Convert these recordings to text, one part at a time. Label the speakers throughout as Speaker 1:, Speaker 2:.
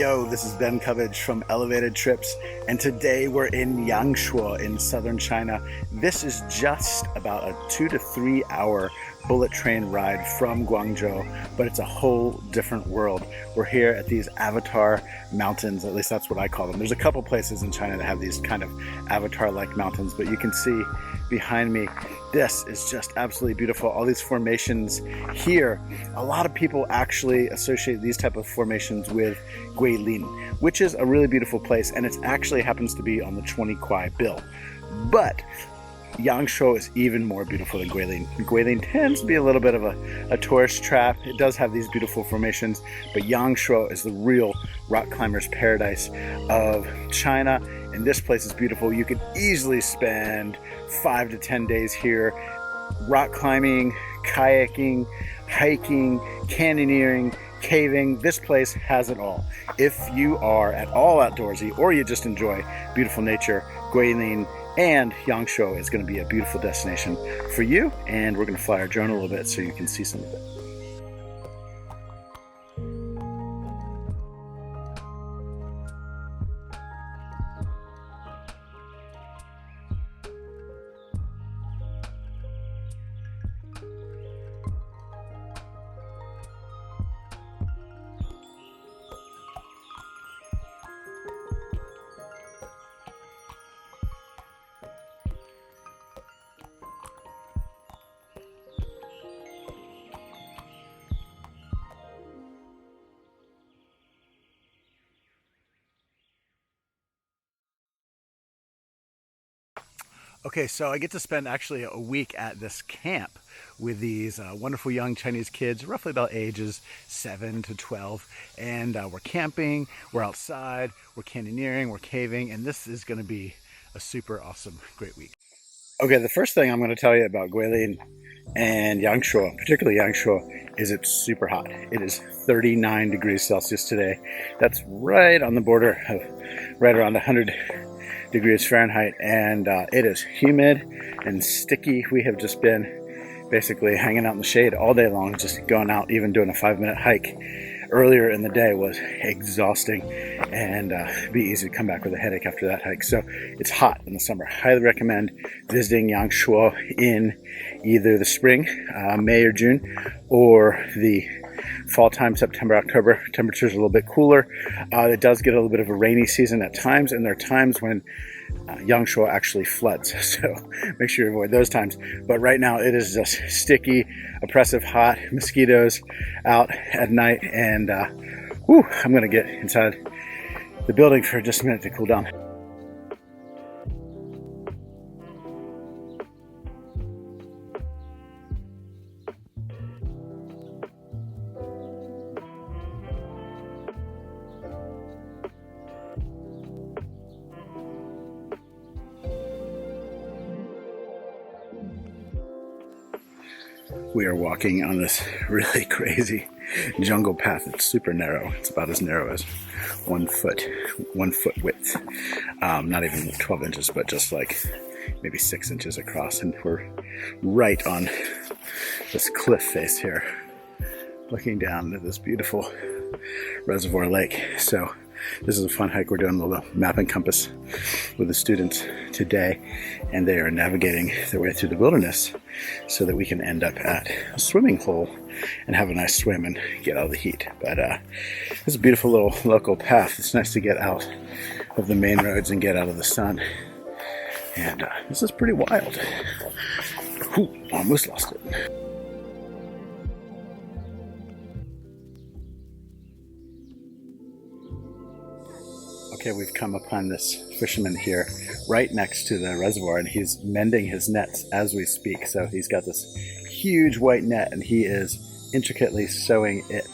Speaker 1: Yo, this is Ben Covage from Elevated Trips, and today we're in Yangshuo in southern China. This is just about a 2 to 3 hour bullet train ride from Guangzhou, but it's a whole different world. We're here at these avatar mountains, at least that's what I call them. There's a couple places in China that have these kind of avatar-like mountains, but you can see behind me, this is just absolutely beautiful. All these formations here, a lot of people actually associate these type of formations with Guilin, which is a really beautiful place, and it actually happens to be on the 20 Kuai bill. But Yangshuo is even more beautiful than Guilin. Guilin tends to be a little bit of a tourist trap. It does have these beautiful formations, but Yangshuo is the real rock climber's paradise of China, and this place is beautiful. You could easily spend 5 to 10 days here, rock climbing, kayaking, hiking, canyoneering, caving. This place has it all. If you are at all outdoorsy or you just enjoy beautiful nature, Guilin and Yangshuo is going to be a beautiful destination for you, and we're going to fly our drone a little bit so you can see some of it. Okay, so I get to spend actually a week at this camp with these wonderful young Chinese kids, roughly about ages 7 to 12. And we're camping, we're outside, we're canyoneering, we're caving, and this is going to be a super awesome, great week. Okay, the first thing I'm going to tell you about Guilin and Yangshuo, particularly Yangshuo, is it's super hot. It is 39 degrees Celsius today. That's right on the border of right around 100 degrees Fahrenheit, and it is humid and sticky. We have just been basically hanging out in the shade all day long, just going out, even doing a 5-minute hike earlier in the day was exhausting, and it'd be easy to come back with a headache after that hike. So it's hot in the summer. Highly recommend visiting Yangshuo in either the spring, May or June, or the fall time, September, October. Temperatures are a little bit cooler. It does get a little bit of a rainy season at times, and there are times when Yangshuo actually floods, so make sure you avoid those times. But right now it is just sticky, oppressive hot, mosquitoes out at night, and I'm gonna get inside the building for just a minute to cool down. We are walking on this really crazy jungle path. It's super narrow. It's about as narrow as 1 foot width. Not even 12 inches, but just like maybe 6 inches across. And we're right on this cliff face here, looking down at this beautiful reservoir lake. So this is a fun hike. We're doing a little map and compass with the students today, and they are navigating their way through the wilderness so that we can end up at a swimming hole and have a nice swim and get out of the heat. But it's a beautiful little local path. It's nice to get out of the main roads and get out of the sun. And this is pretty wild. Ooh, almost lost it. Okay, we've come upon this fisherman here right next to the reservoir, and he's mending his nets as we speak. So he's got this huge white net, and he is intricately sewing it.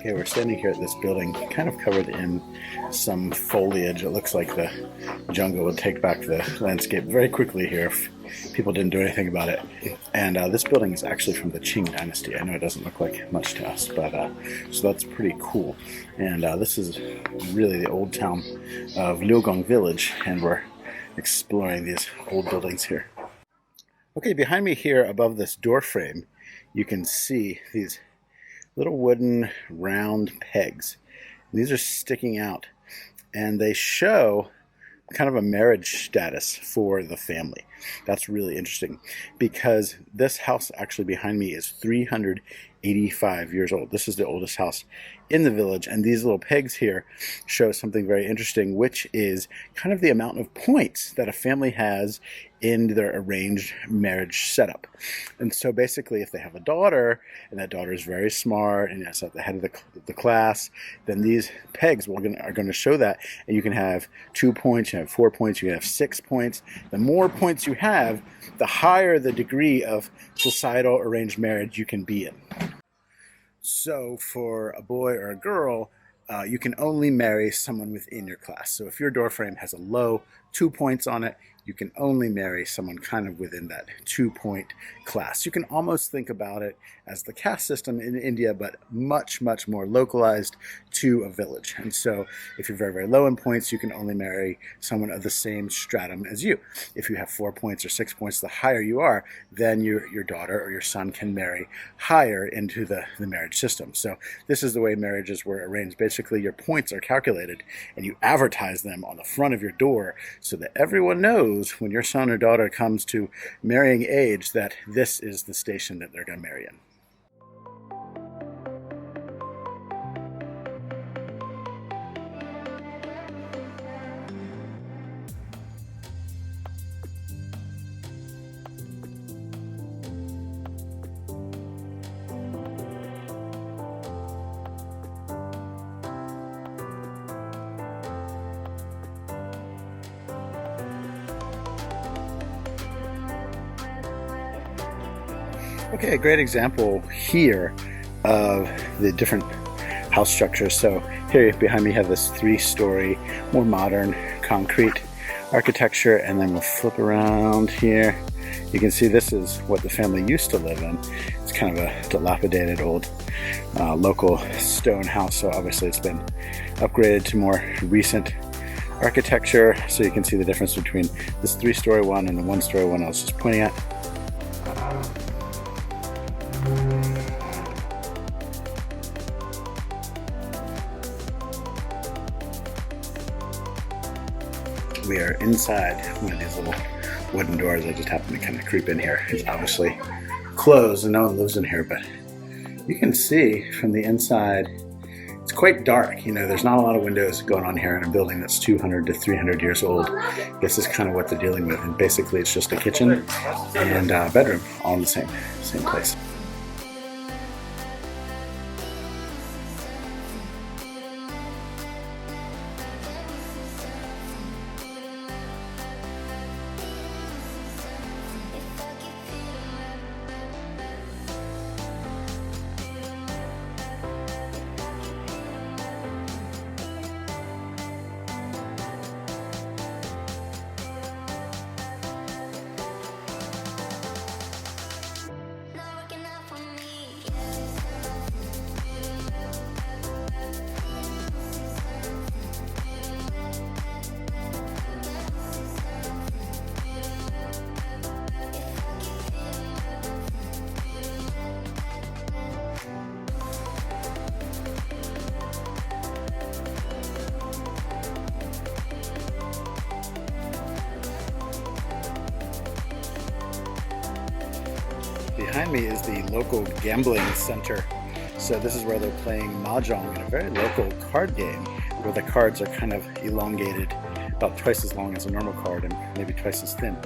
Speaker 1: Okay, we're standing here at this building, kind of covered in some foliage. It looks like the jungle would take back the landscape very quickly here if people didn't do anything about it. And this building is actually from the Qing dynasty. I know it doesn't look like much to us, but so that's pretty cool. And this is really the old town of Liugong village, and we're exploring these old buildings here. Okay, behind me here above this door frame, you can see these little wooden round pegs. These are sticking out, and they show kind of a marriage status for the family. That's really interesting because this house actually behind me is 385 years old. This is the oldest house in the village, and these little pegs here show something very interesting, which is kind of the amount of points that a family has in their arranged marriage setup. And so basically, if they have a daughter, and that daughter is very smart and is at the head of the class, then these pegs are going to show that. And you can have 2 points, you have 4 points, you can have 6 points. The more points you have, the higher the degree of societal arranged marriage you can be in. So for a boy or a girl, you can only marry someone within your class. So if your door frame has a low 2 points on it, you can only marry someone kind of within that 2-point class. You can almost think about it as the caste system in India, but much, much more localized to a village. And so if you're very, very low in points, you can only marry someone of the same stratum as you. If you have 4 points or 6 points, the higher you are, then your daughter or your son can marry higher into the marriage system. So this is the way marriages were arranged. Basically, your points are calculated, and you advertise them on the front of your door so that everyone knows when your son or daughter comes to marrying age that this is the station that they're going to marry in. Okay, a great example here of the different house structures. So here behind me have this 3-story, more modern concrete architecture, and then we'll flip around here. You can see this is what the family used to live in. It's kind of a dilapidated old local stone house, so obviously it's been upgraded to more recent architecture. So you can see the difference between this 3-story one and the 1-story one I was just pointing at. We are inside one of these little wooden doors. I just happened to kind of creep in here. It's obviously closed and no one lives in here, but you can see from the inside, it's quite dark. You know, there's not a lot of windows going on here in a building that's 200 to 300 years old. This is kind of what they're dealing with. And basically it's just a kitchen and bedroom all in the same place. Behind me is the local gambling center. So this is where they're playing mahjong, a very local card game where the cards are kind of elongated, about twice as long as a normal card and maybe twice as thin.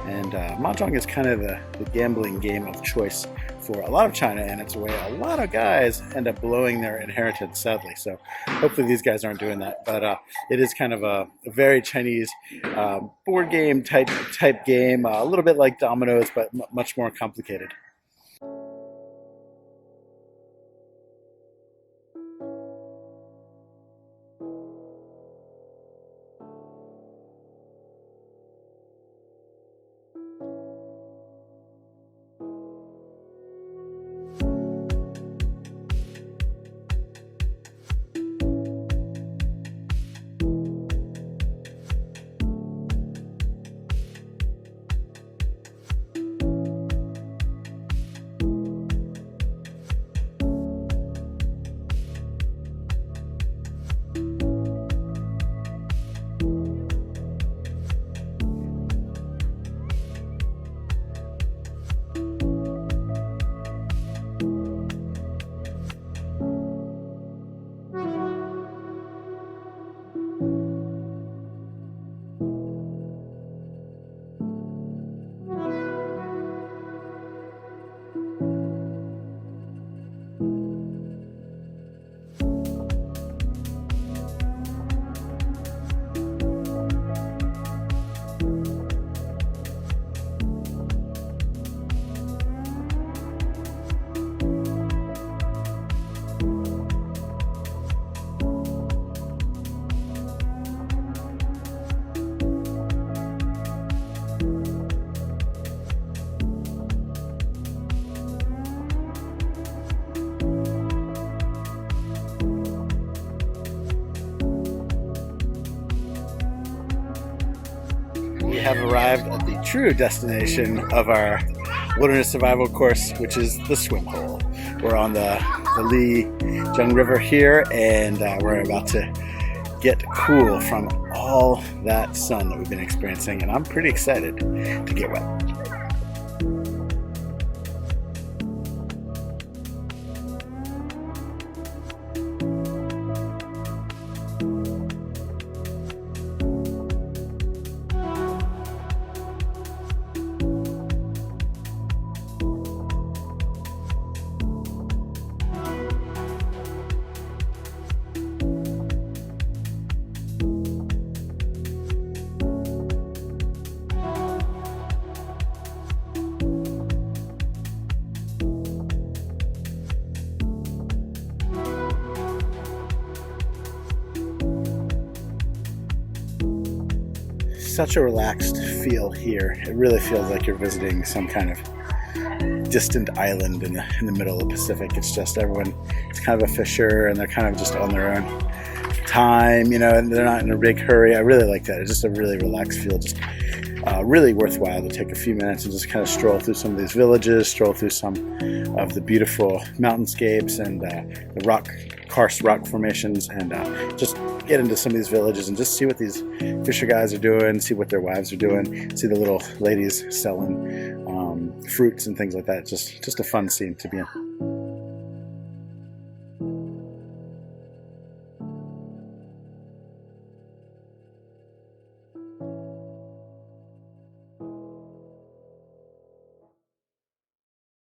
Speaker 1: And mahjong is kind of the gambling game of choice for a lot of China, and it's a way a lot of guys end up blowing their inheritance, sadly. So hopefully these guys aren't doing that. But it is kind of a very Chinese board game type game, a little bit like dominoes, but much more complicated. We have arrived at the true destination of our wilderness survival course, which is the swim hole. We're on the Yulong River here, and we're about to get cool from all that sun that we've been experiencing, and I'm pretty excited to get wet. Such a relaxed feel here. It really feels like you're visiting some kind of distant island in the middle of the Pacific. It's just everyone, it's kind of a fisher, and they're kind of just on their own time, you know, and they're not in a big hurry. I really like that. It's just a really relaxed feel. Just really worthwhile to take a few minutes and just kind of stroll through some of these villages, stroll through some of the beautiful mountainscapes and the Karst rock formations, and just get into some of these villages and just see what these fisher guys are doing, see what their wives are doing, see the little ladies selling fruits and things like that. Just a fun scene to be in.